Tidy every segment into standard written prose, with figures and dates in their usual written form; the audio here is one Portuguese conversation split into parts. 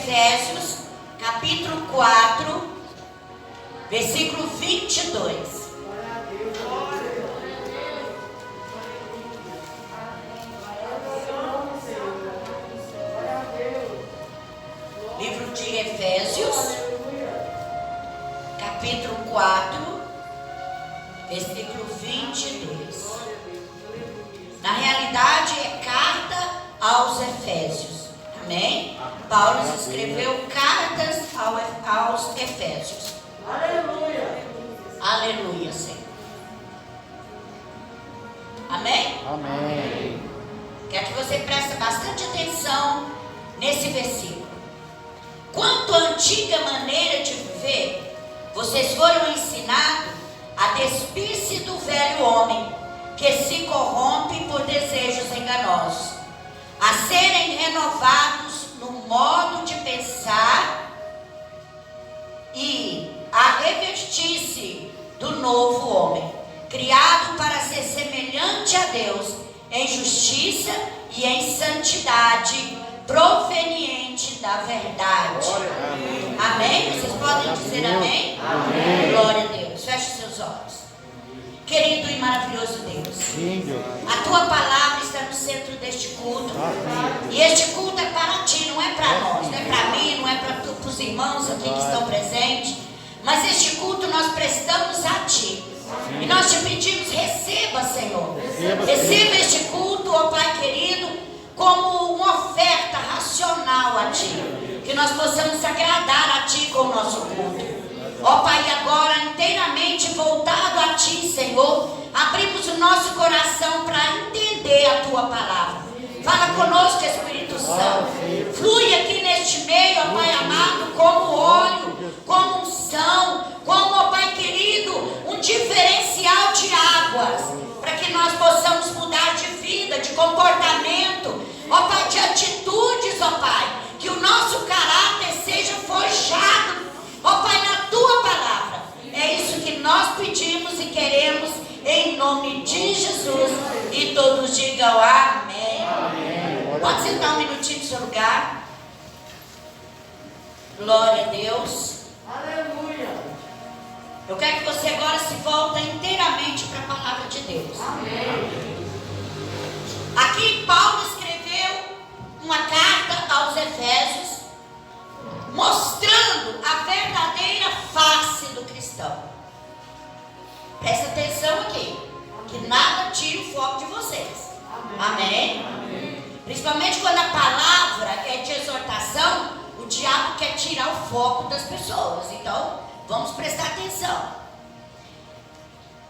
Efésios, capítulo 4, versículo 22. Livro de Efésios, capítulo 4, versículo 22. Na realidade é carta aos Efésios. Amém? Paulo escreveu cartas aos Efésios. Aleluia. Aleluia, Senhor. Amém? Amém. Quero que você preste bastante atenção nesse versículo. Quanto à antiga maneira de viver, vocês foram ensinados a despir-se do velho homem, que se corrompe por desejos enganosos, a serem renovados no modo de pensar e a revestir-se do novo homem, criado para ser semelhante a Deus em justiça e em santidade proveniente da verdade. Amém? Vocês podem dizer amém? Amém. Glória a Deus. Feche seus olhos. Querido e maravilhoso Deus, a tua palavra está no centro deste culto. E este culto é para ti, não é para nós, não é para mim, não é para os irmãos aqui que estão presentes. Mas este culto nós prestamos a ti. E nós te pedimos, receba, Senhor. Receba este culto, ó Pai querido, como uma oferta racional a ti. Que nós possamos agradar a ti com o nosso culto. Ó Pai, agora inteiramente voltado a Ti, Senhor, abrimos o nosso coração para entender a Tua palavra. Fala conosco, Espírito Santo. Flui aqui neste meio, ó Pai amado, como óleo, como unção, como, ó Pai querido, um diferencial de águas, para que nós possamos mudar de vida, de comportamento, ó Pai, de atitudes, ó Pai, que o nosso caráter seja forjado, ó Pai, na Tua palavra. É isso que nós pedimos e queremos em nome de Jesus. E todos digam amém. Amém. Pode sentar um minutinho no seu lugar. Glória a Deus. Aleluia. Eu quero que você agora se volta inteiramente para a palavra de Deus. Amém. Aqui Paulo escreveu uma carta aos Efésios, mostrando a verdadeira face do cristão. Presta atenção aqui, que nada tire o foco de vocês. Amém? Amém? Principalmente quando a palavra é de exortação, o diabo quer tirar o foco das pessoas. Então, vamos prestar atenção.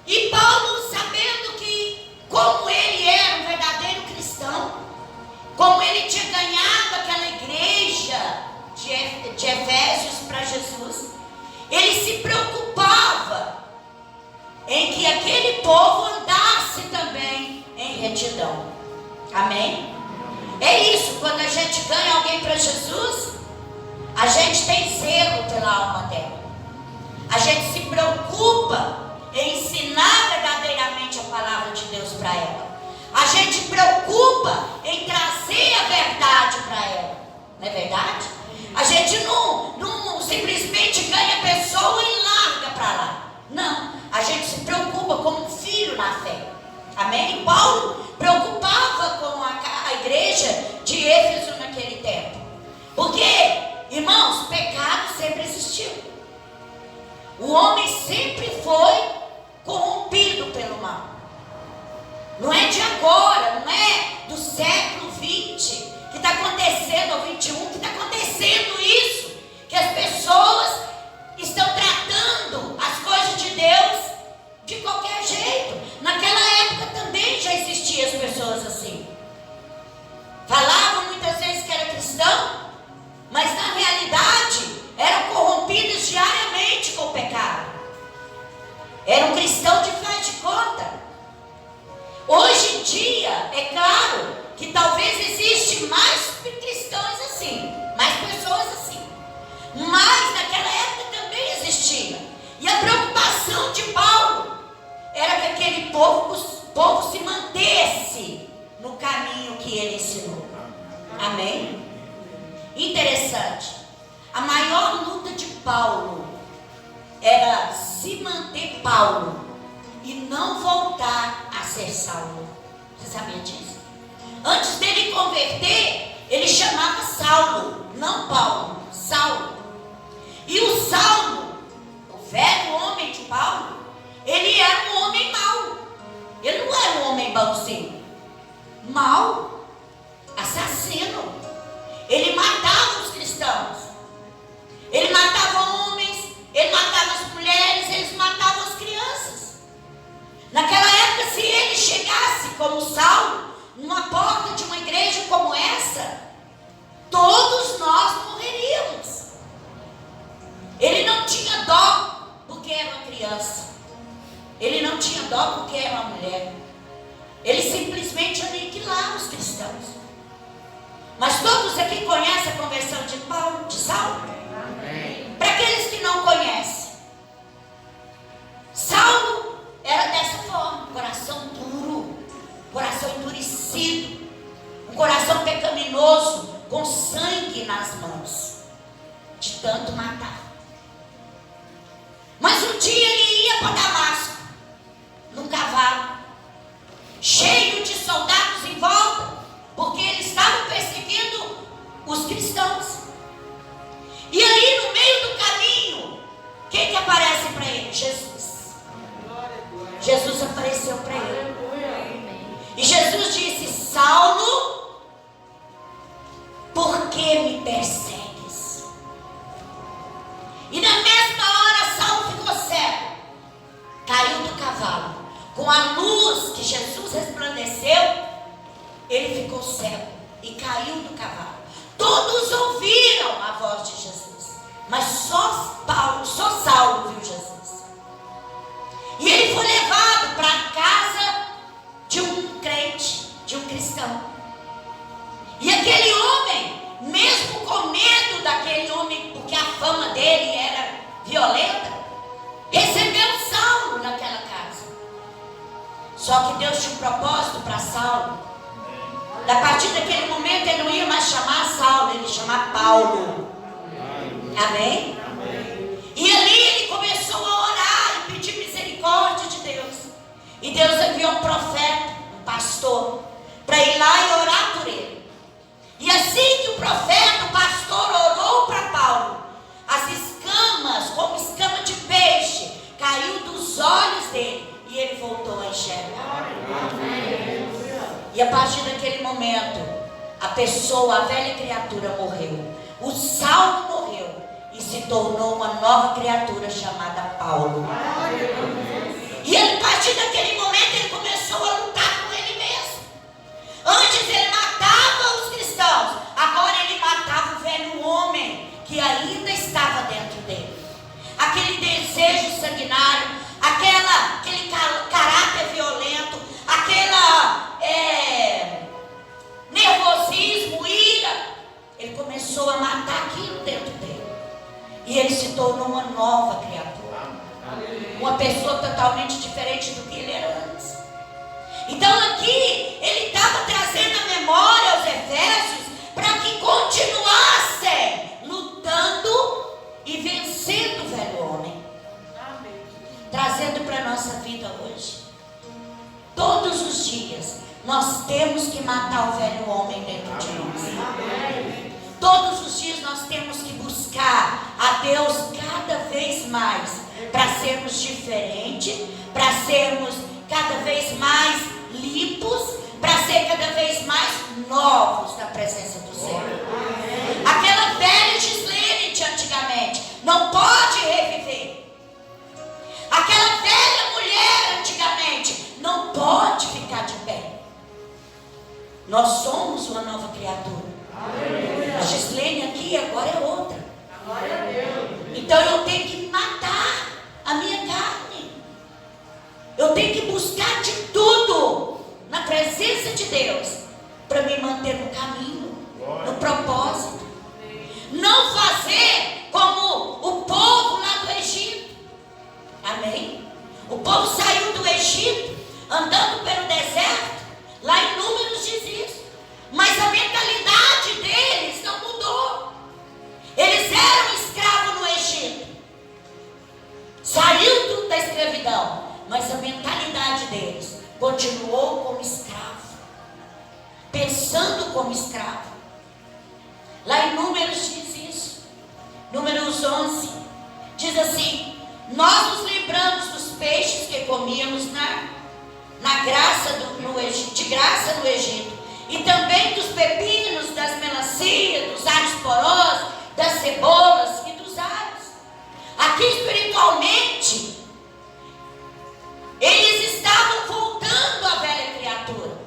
E Paulo, sabendo que como ele era um verdadeiro cristão, como ele tinha ganhado aquela igreja de Efésios para Jesus, ele se preocupava em que aquele povo andasse também em retidão. Amém? É isso, quando a gente ganha alguém para Jesus, a gente tem zelo pela alma dela. A gente se preocupa em ensinar verdadeiramente a palavra de Deus para ela. A gente preocupa em trazer a verdade para ela. Não é verdade? A gente não simplesmente ganha a pessoa e larga para lá. Não, a gente se preocupa como um filho na fé. Amém? E Paulo preocupava com a igreja de Éfeso naquele tempo. Porque, irmãos, pecado sempre existiu. O homem sempre foi corrompido pelo mal. Não é de agora, não é do século 20 que está acontecendo, ou 21, que está acontecendo isso, que as pessoas estão tratando as coisas de Deus de qualquer jeito. Naquela época também já existiam as pessoas assim. Falavam muitas vezes que era cristão, mas na realidade eram corrompidos diariamente com o pecado. Era um cristão de faz de conta. Hoje em dia, é claro que talvez existe mais cristãos assim, mais pessoas assim. Mas naquela época também existia. E a preocupação de Paulo era que aquele povo se mantesse no caminho que ele ensinou. Amém? Interessante. A maior luta de Paulo era se manter Paulo e não voltar a ser Saulo. Você sabia disso? Antes dele converter, ele chamava Saulo, não Paulo, Saulo. E o Saulo, o velho homem de Paulo, ele era um homem mau. Ele não era um homem bonzinho. Mau, assassino. Ele matava os cristãos. Ele matava homens, ele matava as mulheres, ele matava as crianças. Naquela época, se ele chegasse como Saulo, numa porta de uma igreja como essa, todos nós morreríamos. Ele não tinha dó porque era uma criança. Ele não tinha dó porque era uma mulher. Ele simplesmente aniquilava os cristãos. Mas todos aqui conhecem a conversão de Paulo, de Saulo? Para aqueles que não conhecem, Saulo era dessa forma, coração duro, coração endurecido, um coração pecaminoso, com sangue nas mãos, de tanto matar. Mas um dia ele ia para Damasco, num cavalo, cheio de soldados em volta, porque eles estavam perseguindo os cristãos. E aí, no meio do caminho, quem que aparece para ele? Jesus. Jesus apareceu para ele. E Jesus disse: Saulo, por que me persegues? E na mesma hora, Saulo ficou cego, caiu do cavalo. Com a luz que Jesus resplandeceu, ele ficou cego e caiu do cavalo. Todos ouviram a voz de Jesus, mas só Saulo viu Jesus. E ele foi levado para a casa de um crente, de um cristão. E aquele homem, mesmo com medo daquele homem, porque a fama dele era violenta, recebeu Saulo naquela casa. Só que Deus tinha um propósito para Saulo. A partir daquele momento ele não ia mais chamar Saulo, ele ia chamar Paulo. Amém? E ali ele começou a orar e pedir misericórdia de Deus. E Deus enviou um profeta, um pastor, para ir lá e orar por ele. E assim que o profeta, o pastor, orou para Paulo, as escamas, como escama de peixe, caiu dos olhos dele e ele voltou a enxergar. E a partir daquele momento, a pessoa, a velha criatura morreu. O Saulo morreu e se tornou uma nova criatura chamada Paulo. E a partir daquele momento ele começou a lutar com ele mesmo. Antes ele matava os cristãos, agora ele matava o velho homem que ainda estava dentro dele. Aquele desejo sanguinário, aquele caráter violento, nervosismo, ira. Ele começou a matar aquilo dentro dele. E ele se tornou uma nova criatura. Uma pessoa totalmente diferente do que ele era antes. Então aqui ele estava trazendo a memória aos Efésios para que continuassem lutando e vencendo o velho homem. Trazendo para a nossa vida hoje. Todos os dias nós temos que matar o velho homem dentro de nós. Todos os dias nós temos que buscar a Deus cada vez mais para sermos diferentes, para sermos cada vez mais limpos, para ser cada vez mais novos na presença do Senhor. Aquela velha Gislene de antigamente não pode reviver. Aquela velha mulher antigamente não pode ficar de pé. Nós somos uma nova criatura. A Gislene aqui agora é outra. Então eu tenho que matar a minha carne. Eu tenho que buscar de tudo na presença de Deus para me manter no caminho, no propósito. Não fazer como o povo lá do Egito. Amém? O povo saiu do Egito andando pelo deserto. Lá em Números diz isso. Mas a mentalidade deles não mudou. Eles eram pensando como escravo. Lá em Números diz isso. Números 11 diz assim: nós nos lembramos dos peixes que comíamos de graça no Egito, e também dos pepinos, das melancias, dos alhos porós, das cebolas e dos alhos. Aqui espiritualmente, eles estavam voltando à velha criatura.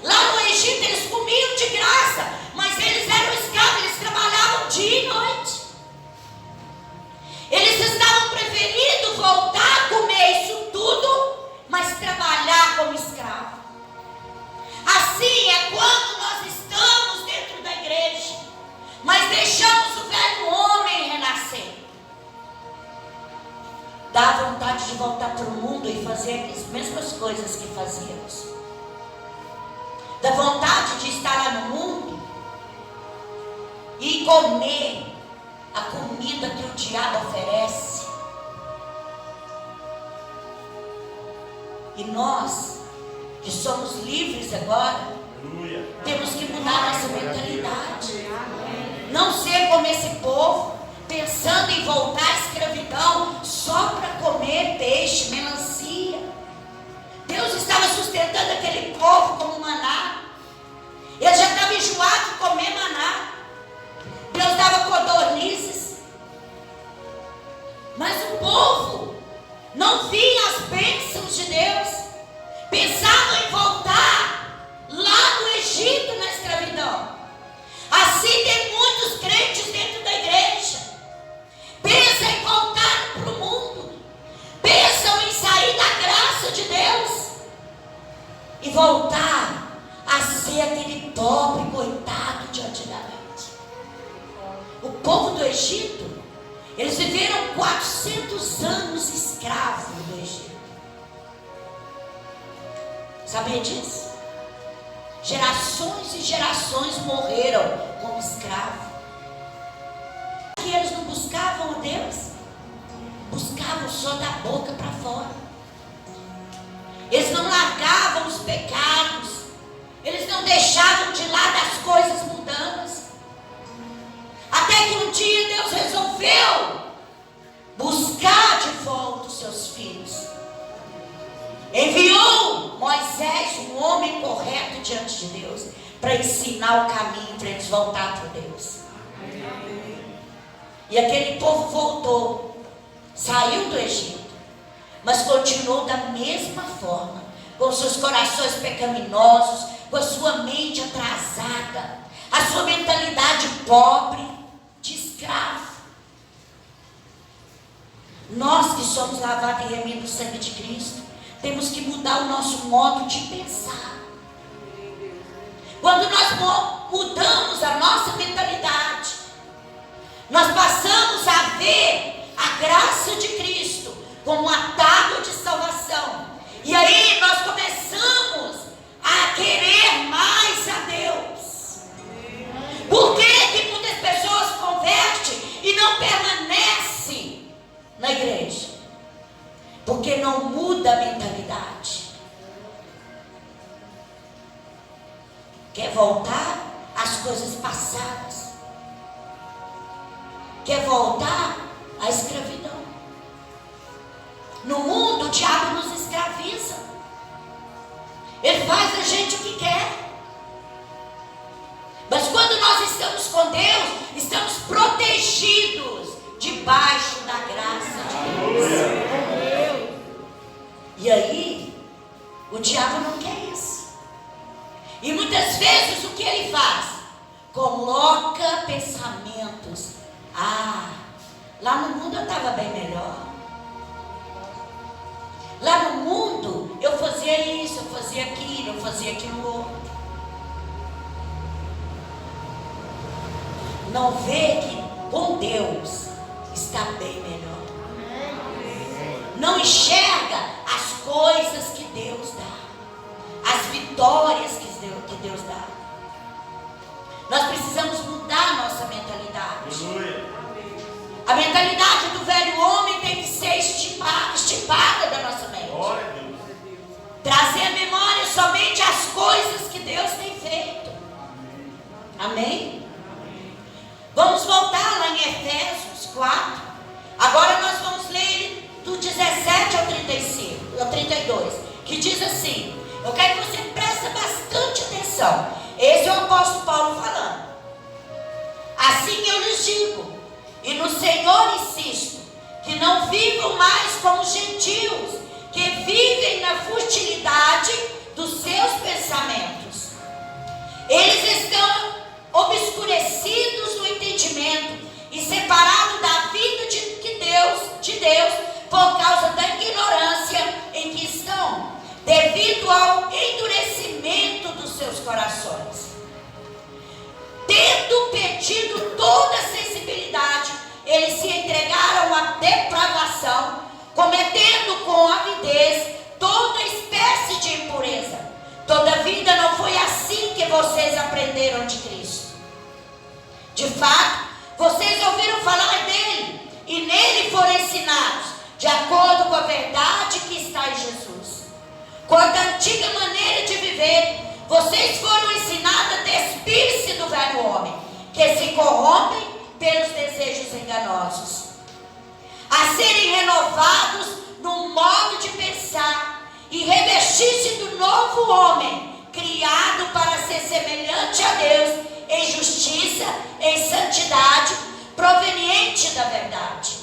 Lá no Egito eles comiam de graça, mas eles eram escravos, eles trabalhavam dia e noite. Eles estavam preferindo voltar a comer isso tudo, mas trabalhar como escravo. Assim é quando nós estamos dentro da igreja, mas deixamos o velho homem renascer. Dá vontade de voltar para o mundo e fazer as mesmas coisas que fazíamos. Dá vontade de estar lá no mundo e comer a comida que o diabo oferece. E nós, que somos livres agora, temos que mudar nossa mentalidade. Não ser como esse povo, pensando em voltar à escravidão só para comer peixe, melancia. Deus estava sustentando aquele povo como maná. Ele já estava enjoado de comer maná. Deus dava codornizes. Mas o povo não via as bênçãos de Deus. Pensavam em voltar lá no Egito, na escravidão. Assim tem muitos crentes dentro da igreja. Pensam em voltar para o mundo. Pensam em sair da graça de Deus e voltar a ser aquele pobre coitado de antigamente. O povo do Egito, eles viveram 400 anos escravos do Egito. Sabia disso? Gerações e gerações morreram como escravos. Que eles não buscavam a Deus? Buscavam só da boca para fora. Eles não largavam os pecados. Eles não deixavam de lado as coisas mundanas. Até que um dia Deus resolveu buscar de volta os seus filhos. Enviou Moisés, um homem correto diante de Deus, para ensinar o caminho para eles voltar para Deus. E aquele povo voltou, saiu do Egito, mas continuou da mesma forma, com seus corações pecaminosos, com a sua mente atrasada, a sua mentalidade pobre, de escravo. Nós que somos lavados e remidos do sangue de Cristo, temos que mudar o nosso modo de pensar. Quando nós mudamos a nossa mentalidade, nós passamos a ver a graça de Cristo como um atalho de salvação. E aí nós começamos a querer mais a Deus. Por que muitas pessoas convertem e não permanecem na igreja? Porque não muda a mentalidade. Quer voltar às coisas passadas. Quer voltar à escravidão. No mundo o diabo nos escraviza. Ele faz a gente o que quer. Mas quando nós estamos com Deus, estamos protegidos debaixo da graça de Deus. E aí, o diabo não quer isso. E muitas vezes o que ele faz? Coloca pensamentos. Lá no mundo eu estava bem melhor. Lá no mundo eu fazia isso, eu fazia aquilo outro. Não vê que com Deus está bem melhor. Não enxerga as coisas que Deus dá, as vitórias que Deus dá. Nós precisamos mudar a nossa mentalidade. A mentalidade do velho homem tem que ser estipada da nossa mente. Trazer à memória somente as coisas que Deus tem feito. Amém? Vamos voltar lá em Efésios 4. Agora nós vamos ler do 17 ao 35, ao 32, que diz assim. Eu quero que você preste bastante atenção. Esse é o apóstolo Paulo falando. Assim eu lhes digo, e no Senhor insisto, que não vivam mais como gentios, que vivem na futilidade dos seus pensamentos. Eles estão obscurecidos no entendimento e separados da vida de Deus por causa da ignorância em que estão, devido ao endurecimento dos seus corações. Tendo perdido toda a sensibilidade, eles se entregaram à depravação, cometendo com avidez toda espécie de impureza. Todavia não foi assim que vocês aprenderam de Cristo. De fato, vocês ouviram falar dele e nele foram ensinados, de acordo com a verdade que está em Jesus. Quanto à antiga maneira de viver, vocês foram ensinados a despir-se do velho homem, que se corrompem pelos desejos enganosos, a serem renovados no modo de pensar e revestir-se do novo homem, criado para ser semelhante a Deus em justiça, em santidade, proveniente da verdade.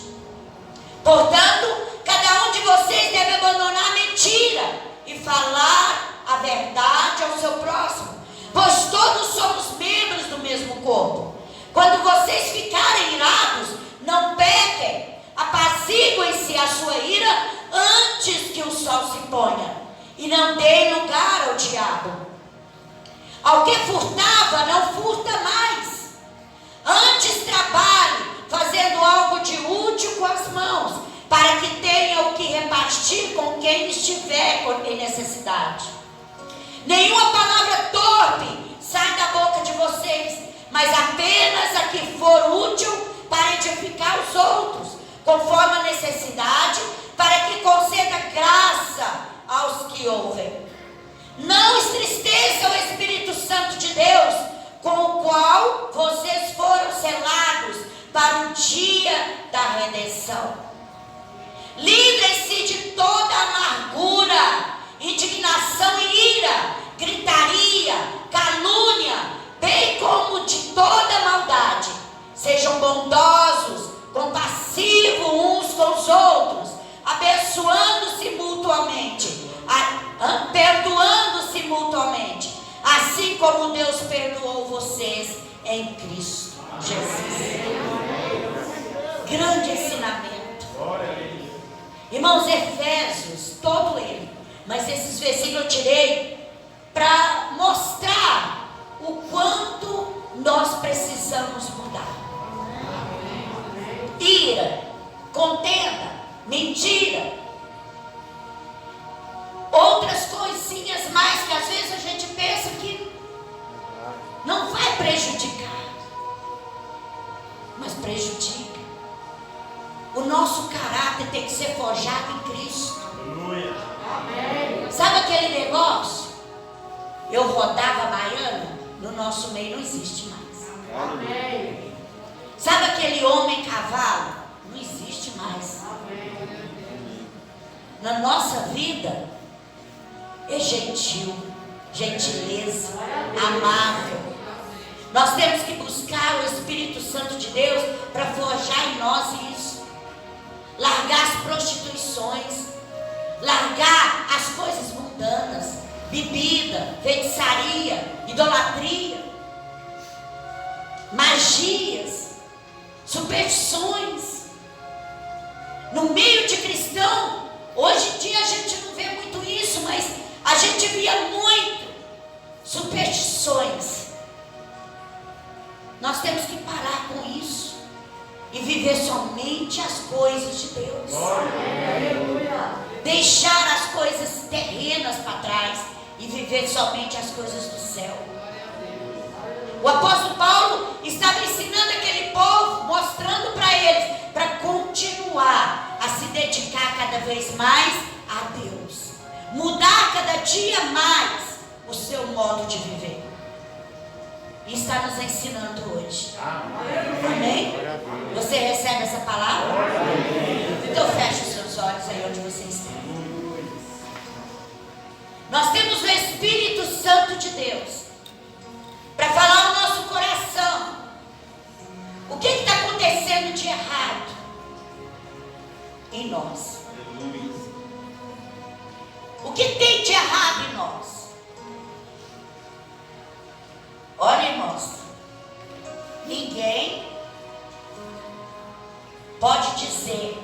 Portanto, cada um de vocês deve abandonar a mentira e falar a verdade ao seu próximo, pois todos somos membros do mesmo corpo. Quando vocês ficarem irados, não pequem, apaziguem-se a sua ira antes que o sol se ponha, e não deem lugar ao diabo. Ao que furtava, não furta mais. Antes trabalhe, fazendo algo de útil com as mãos, para que tenha o que repartir com quem estiver em necessidade. Nenhuma palavra torpe sai da boca de vocês, mas apenas a que for útil para edificar os outros, conforme a necessidade, para que conceda graça aos que ouvem. Não entristeça o Espírito Santo de Deus, com o qual vocês foram selados para o dia da redenção. Livrem-se de toda amargura, indignação e ira, gritaria, calúnia, bem como de toda maldade. Sejam bondosos, compassivos uns com os outros, abençoando-se mutuamente, perdoando-se mutuamente, assim como Deus perdoou vocês em Cristo Jesus. Grande ensinamento. Irmãos, Efésios, todo ele, mas esses versículos eu tirei para mostrar o quanto nós precisamos mudar. Ira, contenda, mentira, outras coisinhas mais que às vezes a gente pensa que não vai prejudicar, mas prejudica. O nosso caráter tem que ser forjado em Cristo. Amém. Sabe aquele negócio? Eu rodava baiana, no nosso meio não existe mais. Amém. Sabe aquele homem cavalo? Não existe mais. Amém. Na nossa vida é gentil, gentileza, amável. Nós temos que buscar o Espírito Santo de Deus para forjar em nós isso. Largar as prostituições, largar as coisas mundanas, bebida, feitiçaria, idolatria, magias, superstições. No meio de cristão, hoje em dia a gente não vê muito isso, mas a gente via muito superstições. Nós temos que parar com isso e viver somente as coisas de Deus. Aleluia. Deixar as coisas terrenas para trás e viver somente as coisas do céu. O apóstolo Paulo estava ensinando aquele povo, mostrando para eles, para continuar a se dedicar cada vez mais a Deus, mudar cada dia mais o seu modo de viver. e está nos ensinando hoje. Amém. Amém? Você recebe essa palavra? Então feche os seus olhos aí onde você está. Nós temos o Espírito Santo de Deus para falar ao nosso coração o que está acontecendo de errado em nós. O que tem de errado em nós? Olha, irmãos, ninguém pode dizer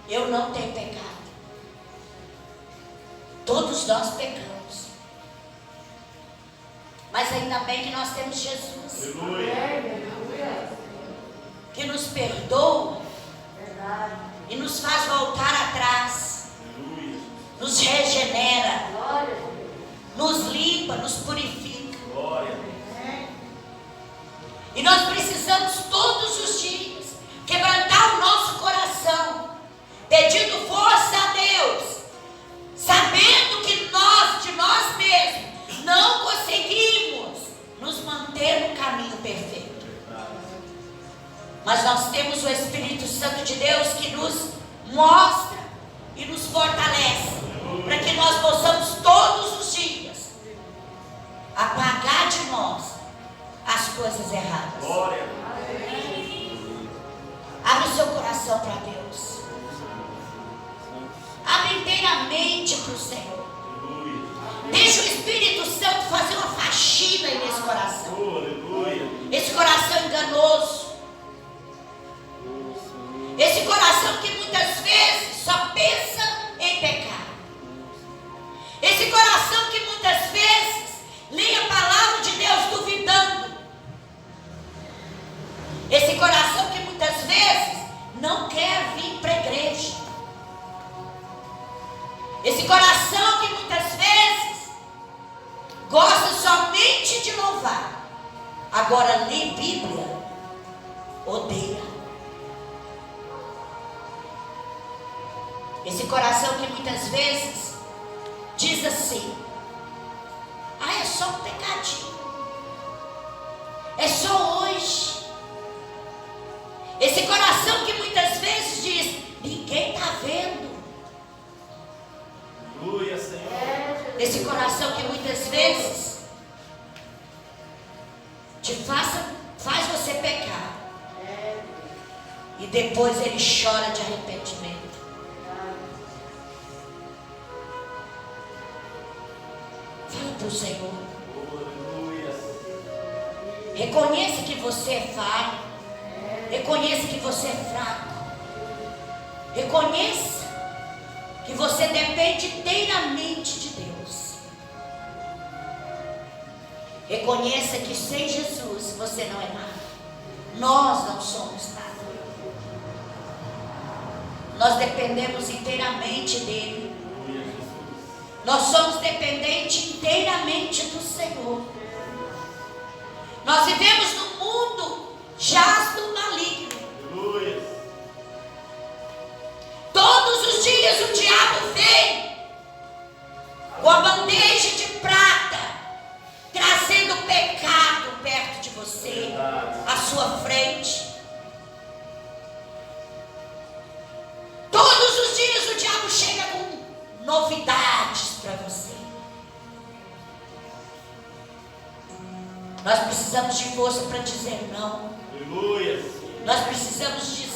eu não tenho pecado. Todos nós pecamos. Mas ainda bem que nós temos Jesus, que nos perdoa e nos faz voltar atrás, nos regenera, nos limpa, nos purifica. E nós precisamos todos os dias quebrantar o nosso coração, pedindo força a Deus, sabendo que nós, de nós mesmos, não conseguimos nos manter no caminho perfeito. Mas nós temos o Espírito Santo de Deus que nos mostra e nos fortalece, para que nós possamos todos os dias apagar de nós as coisas erradas. Abre o seu coração para Deus. Abre inteiramente para o Senhor. Deixa o Espírito Santo fazer uma faxina aí nesse coração. Esse coração enganoso. Esse coração que muitas vezes só pensa em pecar. Esse coração que muitas vezes lê a palavra de Deus duvidando. Esse coração que muitas vezes não quer vir para a igreja. Esse coração que muitas vezes gosta somente de louvar, agora lê Bíblia, odeia. Esse coração que muitas vezes diz assim: é só um pecadinho, é só hoje. Esse coração que muitas vezes diz: ninguém está vendo. Esse coração que muitas vezes faz você pecar e depois ele chora de arrependimento. Fala para o Senhor. Reconheça que você é falho. Reconheça que você é fraco. Reconheça que você depende inteiramente de Deus. Reconheça que sem Jesus você não é nada. Nós não somos nada. Nós dependemos inteiramente dele. Nós somos dependentes inteiramente do Senhor. Nós vivemos no mundo jaz do maligno. Todos os dias o diabo vem com a bandeja de prata, trazendo pecado perto de você, à sua frente. Todos os dias o diabo chega com novidades para você. Nós precisamos de força para dizer não. Nós precisamos de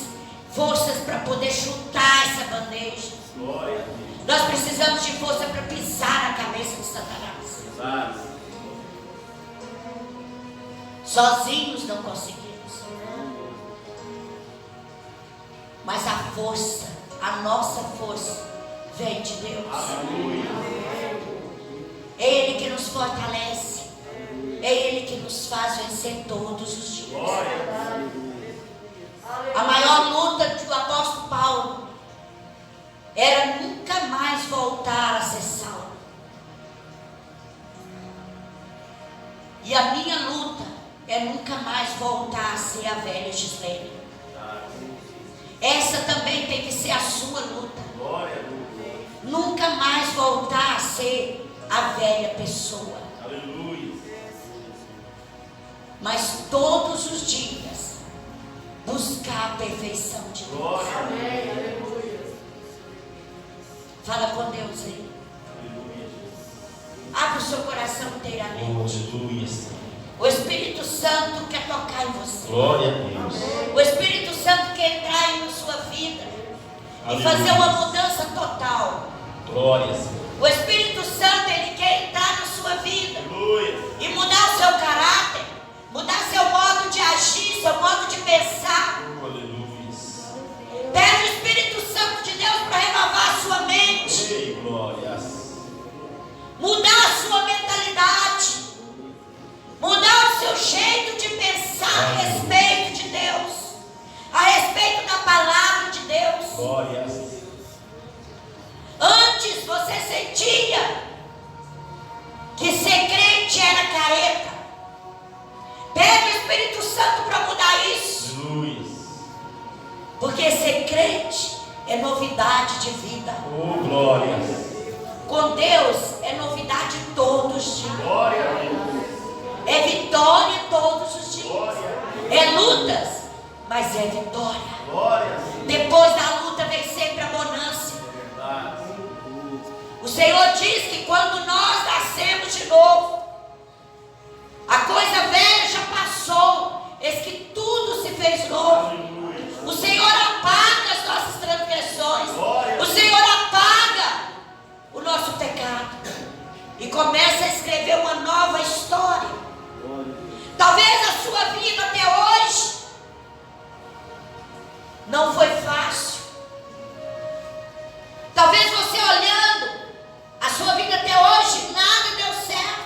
forças para poder chutar essa bandeja. Nós precisamos de força para pisar na cabeça de Satanás. Sozinhos não conseguimos. Mas a força, a nossa força, vem de Deus. É Ele que nos fortalece. É Ele que nos faz vencer todos os dias. A maior luta do apóstolo Paulo era nunca mais voltar a ser salvo. E a minha luta é nunca mais voltar a ser a velha Gislene. Essa também tem que ser a sua luta. Nunca mais voltar a ser a velha pessoa. mas todos os dias buscar a perfeição de Deus. Glória. Amém. Aleluia. Fala com Deus aí. Abra o seu coração inteiramente. Aleluia. O Espírito Santo quer tocar em você. Glória a Deus. O Espírito Santo quer entrar aí na sua vida e Aleluia. fazer uma mudança total. Glória a Deus. O Espírito Santo, ele quer entrar na sua vida Aleluia. e mudar o seu caráter, mudar seu modo de agir, seu modo de pensar. Aleluia. Pede o Espírito Santo de Deus para renovar a sua mente, Ei, glória. mudar a sua mentalidade, mudar o seu jeito de pensar a respeito de Deus, a respeito da palavra de Deus. Glória. Antes você sentia que ser crente era careta. Pede o Espírito Santo para mudar isso. Aleluia. Porque ser crente é novidade de vida. Oh, glória. Com Deus é novidade todos os dias. Glória a Deus. É vitória todos os dias. Glória. É lutas, mas é vitória. Glória. Depois da luta vem sempre a bonança. Verdade. O Senhor diz que quando nós nascemos de novo, a coisa velha já passou, eis que tudo se fez novo. O Senhor apaga as nossas transgressões. O Senhor apaga o nosso pecado e começa a escrever uma nova história. Talvez a sua vida até hoje não foi fácil. Talvez você olhando a sua vida até hoje, nada deu certo.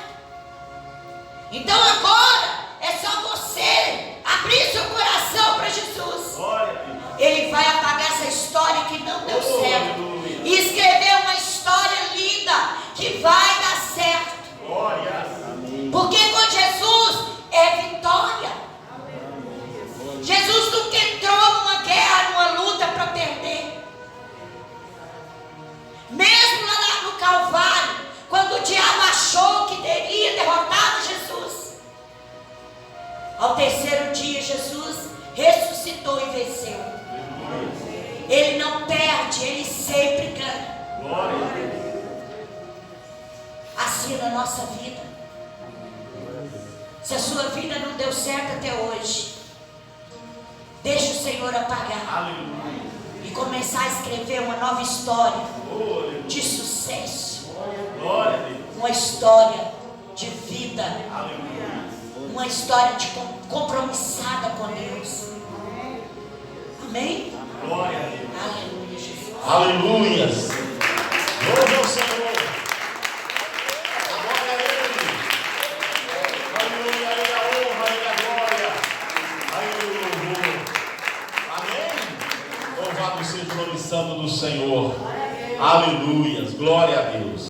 Então agora é só você abrir seu coração para Jesus. Glória a Deus. Ele vai apagar essa história que não deu certo Aleluia. e escrever uma história linda que vai dar certo. Glória. Porque com Jesus é vitória. Jesus nunca entrou numa guerra, numa luta para perder. Mesmo lá no Calvário, quando o diabo achou que teria derrotado Jesus, ao terceiro dia Jesus ressuscitou e venceu. Ele não perde, ele sempre ganha. Glória a Deus. Assim na nossa vida. Se a sua vida não deu certo até hoje, deixe o Senhor apagar Aleluia. e começar a escrever uma nova história Oh, aleluia. de sucesso, Glória a Deus. uma história de vida, Aleluia. uma história de compromissada com Deus. Amém? Glória a Deus. Aleluia, Jesus. Aleluia. Glória ao Senhor. Glória a Ele. Aleluia, a Ele a honra, a Ele a glória. A Ele o louvor. Amém? Louvado seja o nome santo do Senhor. Aleluia. Glória a Deus.